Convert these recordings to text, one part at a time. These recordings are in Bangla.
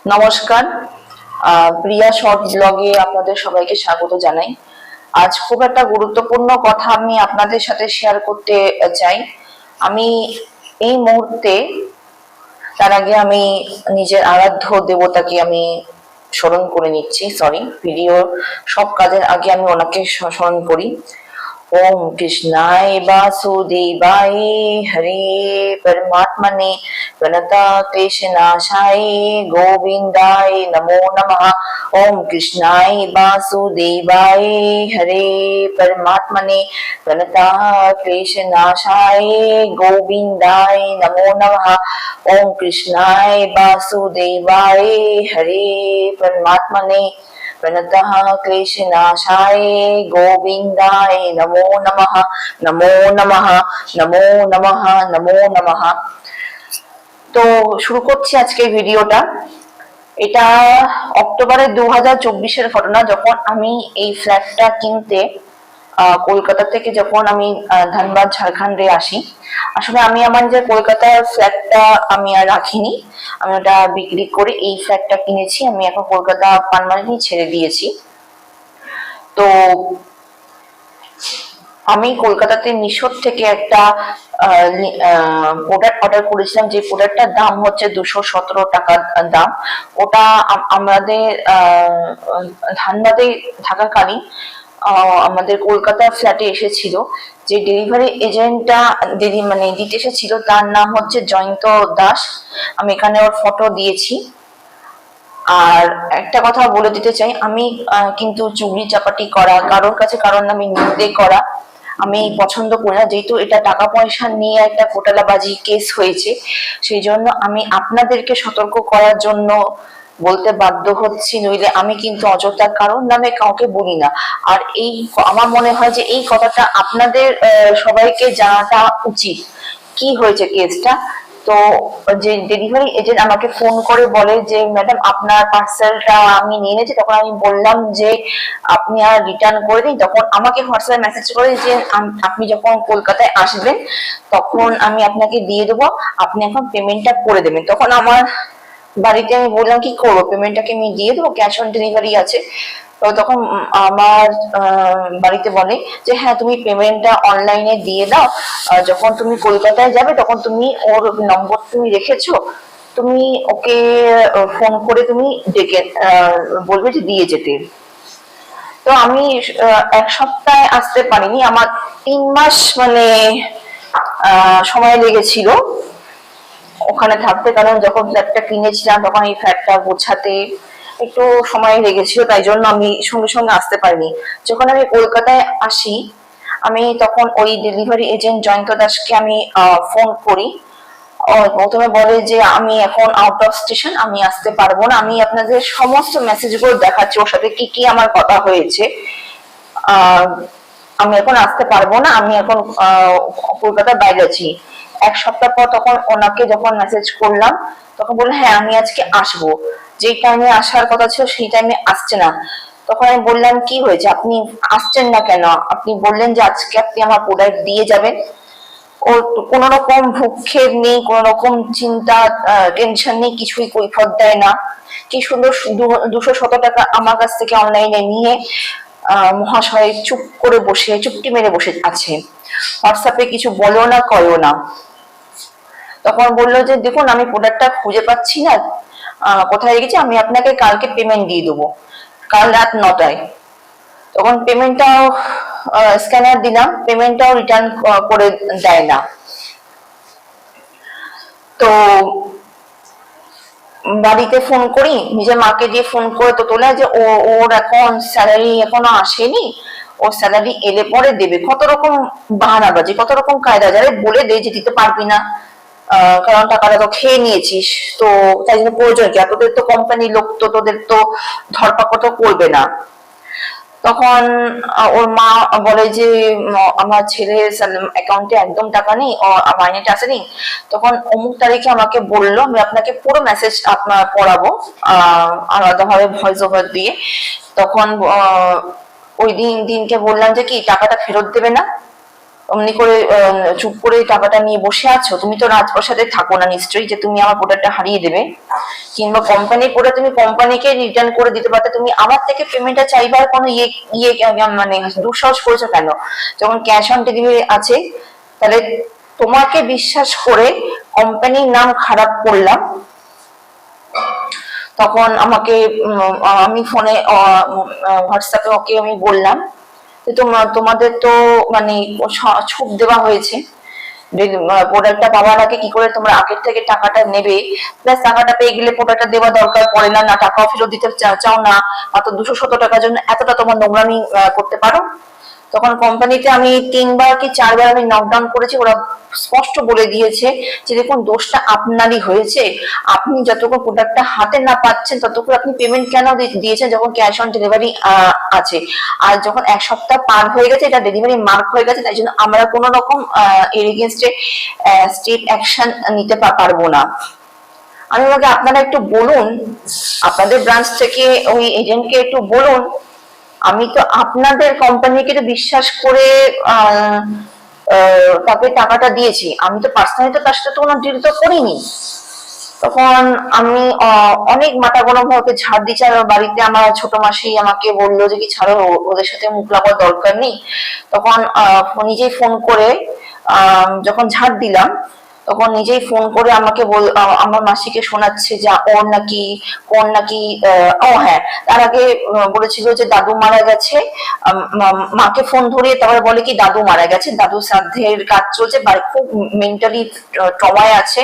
নমস্কার। প্রিয়া শর্ট ব্লগে আপনাদের সবাইকে স্বাগত জানাই। আজ খুব একটা গুরুত্বপূর্ণ কথা আমি আপনাদের সাথে শেয়ার করতে চাই। আমি এই মুহূর্তে, তার আগে আমি নিজের আরাধ্য দেবতাকে আমি স্মরণ করে নিচ্ছি। ভিডিও সব কাজের আগে আমি ওনাকে স্মরণ করি। ओम कृष्णाय वासुदेवाय हरे परमात्मने प्रणता क्लेशनाशाय गोविंदाय नमो नमः। ओम कृष्णाय वासुदेवाय हरे परमात्मने प्रणता क्लेशनाशाय गोविंदाय नमो नमः। ओम कृष्णाय वासुदेवाय हरे परमात्मने प्रणतः क्लेशनाशाय गोविंदाय नमो नमः। नमो नमः, नमो नमः, नमो नमः। তো শুরু করছি আজকে ভিডিওটা। এটা অক্টোবরের 2024-এর ঘটনা, যখন আমি এই ফ্ল্যাটটা কিনতে কলকাতা থেকে যখন আমি ধানবাদ ঝাড়খণ্ডে আসি। আসলে আমি আমার যে কলকাতার ফ্ল্যাটটা আমি আর রাখিনি, আমি ওটা বিক্রি করে এই ফ্ল্যাটটা কিনেছি। আমি এখন কলকাতা পার্মানেন্টলি ছেড়ে দিয়েছি। তো আমি কলকাতাতে মিশর থেকে একটা প্রোডাক্ট অর্ডার করেছিলাম, যে প্রোডাক্টটার দাম হচ্ছে 217 টাকা দাম। ওটা আমাদের ধানবাদে থাকাকালীন আমাদের কলকাতার ফ্ল্যাটে এসেছিল। যে ডেলিভারি এজেন্টটা দিতে এসেছিল, তার নাম হচ্ছে জয়ন্ত দাস। আমি এখানে ওর ফটো দিয়েছি। আর একটা কথা বলে দিতে চাই, আমি কিন্তু চুগলি চাপাটি করা, কারোর কাছে কারোর নামে নিন্দে করা আমি পছন্দ করি না। যেহেতু এটা টাকা পয়সা নিয়ে একটা ঘোটালাবাজি কেস হয়েছে, সেই জন্য আমি আপনাদেরকে সতর্ক করার জন্য বলতে বাধ্য হচ্ছি। নইলে আমি কিন্তু অযথা কারোর নামে কাউকে বলি না। আর আমার মনে হয় যে এই কথাটা আপনাদের সবাইকে জানাটা উচিত। কি হয়েছে কেসটা? তো যে ডেলিভারি এজেন্ট আমাকে ফোন করে বলে যে ম্যাডাম, আপনার পার্সেলটা আমি নিয়ে নিয়েছি। তখন আমি বললাম যে আপনি আর রিটার্ন করে দিন। তখন আমাকে হোয়াটসঅ্যাপে মেসেজ করে যে আপনি যখন কলকাতায় আসবেন তখন আমি আপনাকে দিয়ে দেবো, আপনি এখন পেমেন্টটা করে দেবেন। তখন আমার বাড়িতে আমি বললাম কি করবো, পেমেন্টটাকে আমি দিয়ে দেবো, ক্যাশ অন ডেলিভারি আছে। তো তখন আমার বাড়িতে বলে যে হ্যাঁ, তুমি পেমেন্টটা অনলাইনে দিয়ে দাও। যখন তুমি কলকাতায় যাবে তখন তুমি ওর নম্বর তুমি রেখেছো, তুমি ওকে ফোন করে তুমি ডেকে বলবে যে দিয়ে যেতে। তো আমি এক সপ্তাহে আসতে পারিনি, আমার 3 মাস সময় লেগেছিল ওখানে থাকতে। কারণ যখন ফ্ল্যাটটা কিনেছিলাম তখন এই ফ্ল্যাটটা গোছাতে একটু সময় লেগেছিল, তাই জন্য আমি সঙ্গে সঙ্গে আসতে পারিনি। যখন আমি কলকাতায় আসি, আমি তখন ওই ডেলিভারি এজেন্ট জয়ন্ত দাসকে আমি ফোন করি। প্রথমে বলে যে আমি এখন আউট অফ স্টেশন, আমি আসতে পারবো না। আমি আপনাদের সমস্ত মেসেজ গুলো দেখাচ্ছি, ওর সাথে কি কি আমার কথা হয়েছে। আমি এখন আসতে পারবো না, আমি এখন কলকাতার বাইরে আছি। এক সপ্তাহ পর তখন ওনাকে যখন মেসেজ করলাম, তখন বললেন হ্যাঁ আমি আজকে আসবো। যে টাইমে আসার কথা ছিল সেই টাইমে আসছে না। তখন আমি বললাম কি হয়েছে, আপনি আসছেন না কেন? আপনি বললেন যে আজকে আপনি আমার প্রোডাক্ট দিয়ে যাবেন। ওর কোন রকম ভূক্ষেপ নেই, কোন রকম চিন্তা টেনশন নেই, কিছুই কৈফত দেয় না। কি সুন্দর 217 টাকা আমার কাছ থেকে অনলাইনে নিয়ে মহাশয় চুপ করে বসে, চুপটি মেরে বসে আছে। হোয়াটসঅ্যাপে কিছু বলো না, কয়ও না। তখন বললো যে দেখুন, আমি প্রোডাক্টটা খুঁজে পাচ্ছি না, কোথায় রেখেছি, আমি আপনাকে কালকে পেমেন্ট দিয়ে দেবো, কাল রাত 9টায়। তখন পেমেন্টটাও স্ক্যানার দিলাম, পেমেন্টটাও রিটার্ন করে দেয় না। তো বাড়িতে ফোন করি, নিজের মাকে দিয়ে ফোন করে তো তোলা যে ওর এখন স্যালারি এখনো আসেনি, ওর স্যালারি এলে পরে দেবে। কত রকম বাহানাবাজি, কত রকম কায়দা, যারা বলে দে যে দিতে পারবি না, কারণ টাকাটা তো খেয়ে নিয়েছিস, তো তাই জন্য প্রয়োজন কি, তোদের তো কোম্পানির লোক, তো তোদের তো ধরপাকড় করবে না। তখন ওর মা বলে যে আমার ছেলের অ্যাকাউন্টে একদম টাকা নেই, মাইনেটা আসেনি। তখন অমুক তারিখে আমাকে বললো, আমি আপনাকে পুরো মেসেজ আপনার পড়াবো আলাদাভাবে ভয়েস ওভার দিয়ে। তখন ওই দিনকে বললাম যে কি টাকাটা ফেরত দেবে না? অমনি করে চুপ করে টাকাটা নিয়ে বসে আছো? তুমি তো রাজপ্রাসাদে থাকো না নিশ্চয়ই যে তুমি আমার প্রোডাক্টটা হারিয়ে দেবে। কিংবা কোম্পানির প্রোডাক্ট তুমি কোম্পানিকে রিটার্ন করে দিতে পারতে, তুমি আমার থেকে পেমেন্টটা চাইবার কোনো মানে দুঃসাহস করেছো কেন? যখন ক্যাশ অন ডেলিভারি আছে, তাহলে তোমাকে বিশ্বাস করে কোম্পানির নাম খারাপ করলাম। তখন আমাকে আমি ফোনে হোয়াটসঅ্যাপে ওকে আমি বললাম যে তোমাদের তো মানে ছুট দেওয়া হয়েছে, প্রোডাক্টটা পাওয়ার আগে কি করে তোমরা আগের থেকে টাকাটা নেবে, প্লাস টাকাটা পেয়ে গেলে প্রোডাক্টটা দেওয়া দরকার পড়ে না, না টাকাও ফেরত দিতে চাও না, মাত্র 217 টাকার জন্য এতটা তোমার নোংরামি করতে পারো? তখন কোম্পানিতে আমি 3বার কি 4বার আমি নকডাউন করেছি, ওরা স্পষ্ট বলে দিয়েছে যে দেখুন দোষটা আপনারই হয়েছে, আপনি যতক্ষণ প্রোডাক্টটা হাতে না পাচ্ছেন ততক্ষণ আপনি পেমেন্ট কেন দিয়েছেন যখন ক্যাশ অন ডেলিভারি আছে, আর যখন 1 সপ্তাহ পার হয়ে গেছে এটা ডেলিভারি মার্ক হয়ে গেছে, তাই জন্য আমরা কোনো রকম এর এগেইনস্টে স্টেপ অ্যাকশন নিতে পারবো না। আমি বলি আপনারা একটু বলুন, আপনাদের ব্রাঞ্চ থেকে ওই এজেন্টকে একটু বলুন, আমি তো আপনাদের কোম্পানিকে তো বিশ্বাস করে তাকে টাকাটা দিয়েছি, আমি তো পার্সোনালি তো তার সাথে তো কোনো ডিল তো করিনি। তখন আমি অনেক মাথা গরম হতে ঝাড় দিচ্ছি, আর বাড়িতে আমার ছোট মাসি আমাকে বললো যে কি ছাড়ো, ওদের সাথে মুখ লাগার দরকার নেই। তখন নিজেই ফোন করে যখন ঝাড় দিলাম, তখন নিজেই ফোন করে আমাকে আমার মাসিকে শোনাচ্ছে যে ওর নাকি কোন নাকি ও হ্যাঁ, তার আগে বলেছিল যে দাদু মারা গেছে, মাকে ফোন ধরিয়ে তারপরে বলে কি দাদু মারা গেছে, দাদু শ্রাদ্ধের কাজ চলছে, খুব মেন্টালি ট্রমায় আছে।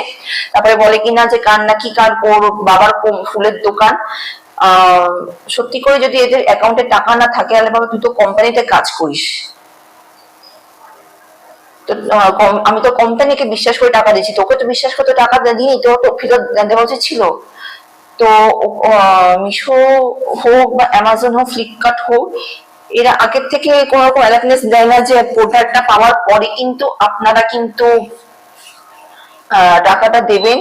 তারপরে বলে কিনা যে কার নাকি কার ওর বাবার ফুলের দোকান, সত্যি করে যদি এদের অ্যাকাউন্টে টাকা না থাকে তাহলে বাবা তুই তো কোম্পানিতে কাজ করিস, তো আমি তো কোম্পানিকে বিশ্বাস করে টাকা দিয়েছি, তোকে তো বিশ্বাস করতে টাকা দিইনি, তো ফেরত দেওয়া উচিত ছিল। তো মিশো হোক বা অ্যামাজন হোক ফ্লিপকার্ট হোক, এরা আগের থেকে কোনো রকম অ্যালার্টনেস দেয় না যে প্রোডাক্টটা পাওয়ার পরে কিন্তু আপনারা কিন্তু টাকাটা দেবেন,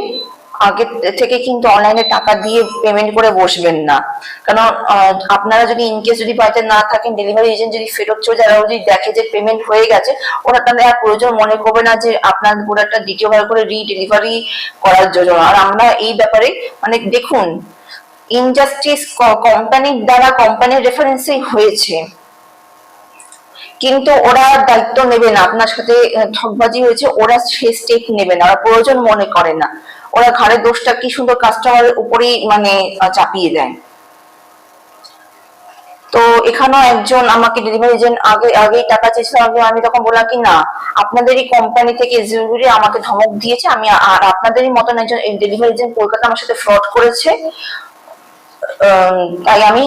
আগে থেকে কিন্তু অনলাইনে টাকা দিয়ে পেমেন্ট করে বসবেন না। কারণ আপনারা যদি ইনকেস যদি বাড়িতে না থাকেন, ডেলিভারি এজেন্ট যদি ফেরত চলে যায়, যদি দেখে যে পেমেন্ট হয়ে গেছে, ওরা তাহলে আর প্রয়োজন মনে করবে না যে আপনার প্রোডাক্টটা দ্বিতীয়বার করে রিডেলিভারি করার জন্য। আর আমরা এই ব্যাপারে মানে দেখুন, ইনজাস্টিস কোম্পানির দ্বারা কোম্পানির রেফারেন্সেই হয়েছে, কিন্তু ওরা দায়িত্ব নেবে না, আপনার সাথে ঠকবাজি হয়েছে ওরা সে স্টেপ নেবে না, ওরা প্রয়োজন মনে করে না, ওরা ঘাড়ের দোষটা কি সুন্দর কাস্টমারের উপরেই মানে চাপিয়ে দেয়। তো এখানেও একজন আমাকে ডেলিভারি এজেন্ট আগেই টাকা চেয়েছিল, আমি তখন বললাম কি না, আপনাদেরই কোম্পানি থেকে এক্সিকিউটিভ আমাকে ধমক দিয়েছে, আমি আর আপনাদেরই মতন একজন ডেলিভারি এজেন্ট কলকাতা আমার সাথে ফ্রড করেছে, তাই আমি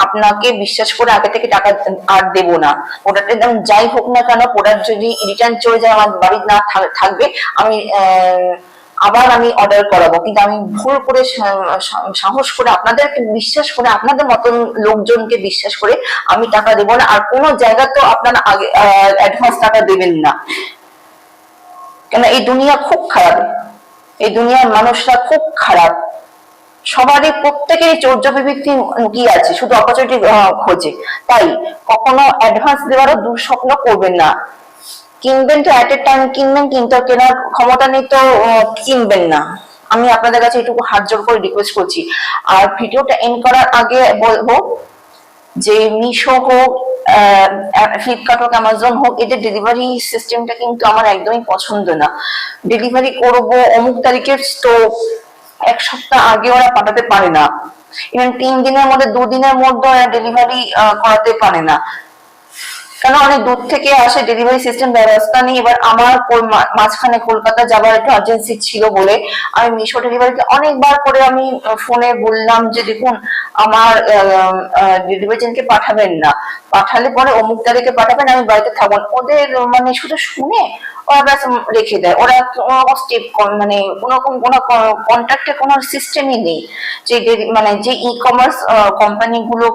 আপনাকে বিশ্বাস করে আগে থেকে টাকা আর দেব না। প্রোডাক্টের দাম যাই হোক না কেন, প্রোডাক্ট যদি রিটার্ন চলে যায় আমার বাড়ি না থাকবে, আমি আবার আমি অর্ডার করাবো, কিন্তু আমি ভুল করে সাহস করে আপনাদেরকে বিশ্বাস করে আপনাদের মতন লোকজনকে বিশ্বাস করে আমি টাকা দেব না। আর কোনো জায়গা তো আপনারা আগে অ্যাডভান্স টাকা দেবেন না, কেন এই দুনিয়া খুব খারাপ, এই দুনিয়ার মানুষরা খুব খারাপ, সবারই প্রত্যেকেরই চৌর্য বিবৃতি লুকিয়ে আছে, শুধু অপরচুনিটি খোঁজে। তাই কখনো অ্যাডভান্স দেওয়ারও দুঃস্বপ্ন করবেন না। কিনবেন তো এট এ টাইম কিনবেন, কিন্তু কেনার ক্ষমতা নেই তো কিনবেন না। আমি আপনাদের কাছে এটুকু হাত জোর করে রিকোয়েস্ট করছি। আর ভিডিওটা এন্ড করার আগে বলবো যে মিশো হোক, ফ্লিপকার্ট হোক, অ্যামাজন হোক, এদের ডেলিভারি সিস্টেমটা কিন্তু আমার একদমই পছন্দ না। ডেলিভারি করবো অমুক তারিখের, তো 1 সপ্তাহ আগে ওরা পাঠাতে পারে না, ইভেন 3 দিনের মধ্যে 2 দিনের মধ্যে ওরা ডেলিভারি করাতে পারে না, কেন অনেক দূর থেকে আসে, ডেলিভারি সিস্টেম ব্যবস্থা নেই। এবার আমার মাঝখানে কলকাতা যাবার একটু আর্জেন্সি ছিল বলে আমি মিশো ডেলিভারিতে অনেকবার করে আমি ফোনে বললাম যে দেখুন আমার ডেলিভারি এজেন্টকে পাঠাবেন না, পাঠালে পরে অমুক তারিখে পাঠাবেন, আমি বাড়িতে থাকবো না। ওদের মানে শুধু শুনে ওরা ব্যাস রেখে দেয়, ওরা কোনো স্টেপ মানে কোনো কন্ট্যাক্টে কোনো সিস্টেমই নেই যে মানে যে ই কমার্স কোম্পানি গুলো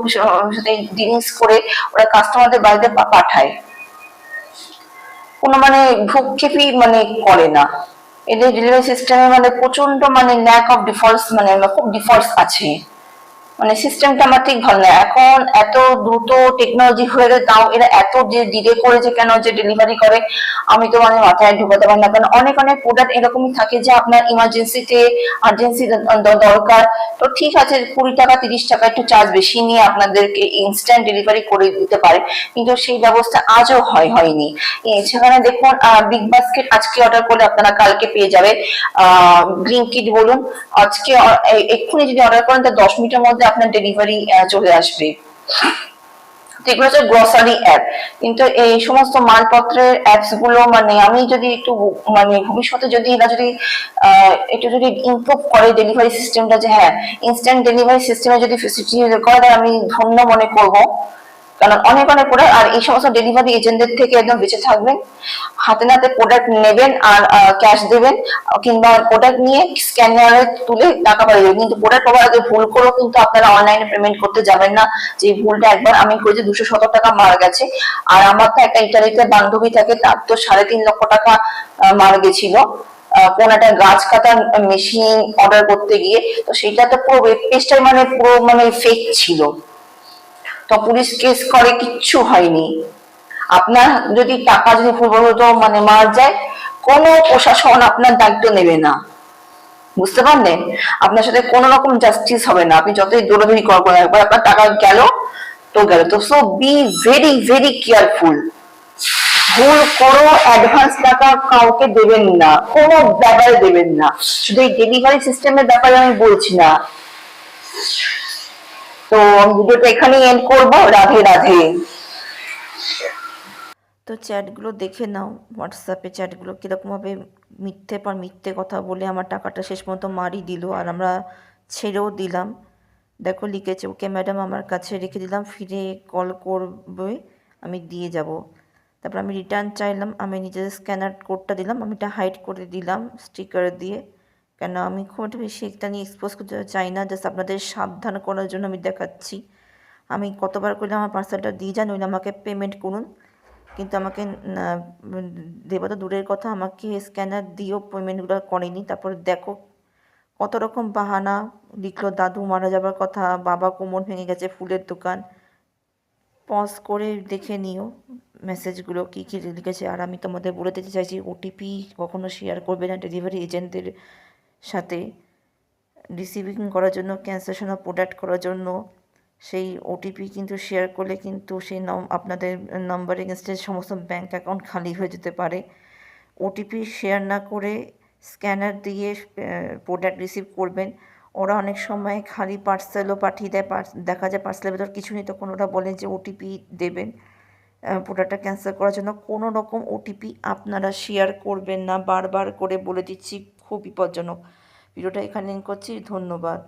সাথে ডিলিংস করে ওরা কাস্টমারদের বাড়িতে পাঠায়, কোনো মানে ভ্রুক্ষেপই মানে করে না। এদের ডেলিভারি সিস্টেমে মানে প্রচন্ড মানে ল্যাক অফ ডিফল্টস, মানে খুব ডিফল্টস আছে। মানে সিস্টেমটা আমার ঠিক ভালো না। এখন এত দ্রুত টেকনোলজি হয়ে গেছে, তাও এরা এত যে ডিলে করেছে কেন যে ডেলিভারি করে, আমি তো মানে মাথায় ঢোকাতে পারি না। কারণ অনেক অনেক প্রোডাক্ট এরকমই থাকে যে আপনার ইমার্জেন্সিতে আর্জেন্সি দরকার, তো ঠিক আছে 20 টাকা 30 টাকা একটু চার্জ বেশি নিয়ে আপনাদেরকে ইনস্ট্যান্ট ডেলিভারি করে দিতে পারে, কিন্তু সেই ব্যবস্থা আজও হয়নি। সেখানে দেখুন বিগ বাস্কেট আজকে অর্ডার করলে আপনারা কালকে পেয়ে যাবে, ব্লিঙ্কিট বলুন, আজকে এক্ষুনি যদি অর্ডার করেন তো 10 মিনিটের মধ্যে আপনার ডেলিভারি চলে আসবে। এগুলো হচ্ছে গ্রসারি অ্যাপ, কিন্তু এই সমস্ত মালপত্রের অ্যাপস গুলো মানে আমি যদি একটু মানে ভবিষ্যতে যদি এরা যদি একটু যদি ইমপ্রুভ করে ডেলিভারি সিস্টেমটা, যে হ্যাঁ ইনস্ট্যান্ট ডেলিভারি সিস্টেমে যদি ফেসিলিটি করে দেয়, আমি ধন্য মনে করব। কারণ অনেক অনেক প্রোডাক্ট, আর এই সমস্ত ডেলিভারি এজেন্টদের থেকে একদম বেঁচে থাকবেন। হাতে নাতে প্রোডাক্ট নেবেন আর ক্যাশ দেবেন, কিংবা প্রোডাক্ট নিয়ে স্ক্যানারে তুলে টাকা পাঠিয়ে দেবেন, কিন্তু প্রোডাক্ট পাওয়ার আগে ভুল করেও কিন্তু আপনারা অনলাইনে পেমেন্ট করতে যাবেন না। যে ভুলটা একবার আমি করেছি, 217 টাকা মার গেছে। আর আমার তো একটা ইটালিতে বান্ধবী থাকে, তার তো 3.5 লক্ষ টাকা মার গেছিল কোন একটা গাছ কাটার মেশিন অর্ডার করতে গিয়ে। তো সেটা তো পুরো ওয়েব পেজটাই মানে পুরো মানে ফেক ছিল। তো পুলিশ কেস করে, কিচ্ছু হয়নি। আপনার যদি টাকা যদি ভুলবশত মানে মার যায়, কোনো প্রশাসন আপনার দায়িত্ব নেবে না, বুঝতে পারলেন? আপনার সাথে কোন রকম জাস্টিস হবে না, আপনি যতই দৌড়াদৌড়ি করবেন, একবার আপনার টাকা গেল তো গেল। তো so be very very careful. ভুল করো অ্যাডভান্স টাকা কাউকে দেবেন না, কোনো ব্যাপারে দেবেন না, শুধু এই ডেলিভারি সিস্টেমের ব্যাপারে আমি বলছি না। তো আমি ভিডিওটা এখানেই এন্ড করবো। রাধে রাধে। তো চ্যাটগুলো দেখে নাও, হোয়াটসঅ্যাপে চ্যাটগুলো কীরকমভাবে মিথ্যে পর মিথ্যে কথা বলে আমার টাকাটা শেষ পর্যন্ত মারই দিল, আর আমরা ছেড়েও দিলাম। দেখো লিখেছে, ওকে ম্যাডাম আমার কাছে রেখে দিলাম, ফিরে কল করবে, আমি দিয়ে যাব। তারপর আমি রিটার্ন চাইলাম, আমি নিজের স্ক্যানার কোডটা দিলাম, আমি এটা হাইড করে দিলাম স্টিকার দিয়ে, কেন আমি খুব একটা বেশি এটা নিয়ে এক্সপোজ করতে চাই না, জাস্ট আপনাদের সাবধান করার জন্য আমি দেখাচ্ছি। আমি কতবার করলে আমার পার্সেলটা দিয়ে যান, নইলে আমাকে পেমেন্ট করুন। কিন্তু আমাকে দেবা তো দূরের কথা, আমাকে স্ক্যানার দিয়েও পেমেন্টগুলো করেনি। তারপর দেখো কত রকম বাহানা লিখলো, দাদু মারা যাবার কথা, বাবা কোমর ভেঙে গেছে, ফুলের দোকান। পজ করে দেখে নিও মেসেজগুলো কী কী লিখেছে। আর আমি তোমাদের বলে দিতে চাইছি, ওটিপি কখনো শেয়ার করবে না ডেলিভারি এজেন্টদের সাথে। রিসিভিং করার জন্য, ক্যান্সেলেশন অফ প্রোডাক্ট করার জন্য সেই ওটিপি কিন্তু শেয়ার করলে কিন্তু সেই আপনাদের নাম্বার এগেনস্টে সমস্ত ব্যাঙ্ক অ্যাকাউন্ট খালি হয়ে যেতে পারে। ওটিপি শেয়ার না করে স্ক্যানার দিয়ে প্রোডাক্ট রিসিভ করবেন। ওরা অনেক সময় খালি পার্সেলও পাঠিয়ে দেয়, দেখা যায় পার্সেলের ভেতর কিছু নেই, তখন ওরা বলেন যে ওটিপি দেবেন প্রোডাক্টটা ক্যান্সেল করার জন্য। কোনো রকম ওটিপি আপনারা শেয়ার করবেন না, বারবার করে বলে দিচ্ছি, খুব বিপজ্জনক। ভিডিওটা এখানে লিঙ্ক করছি, ধন্যবাদ।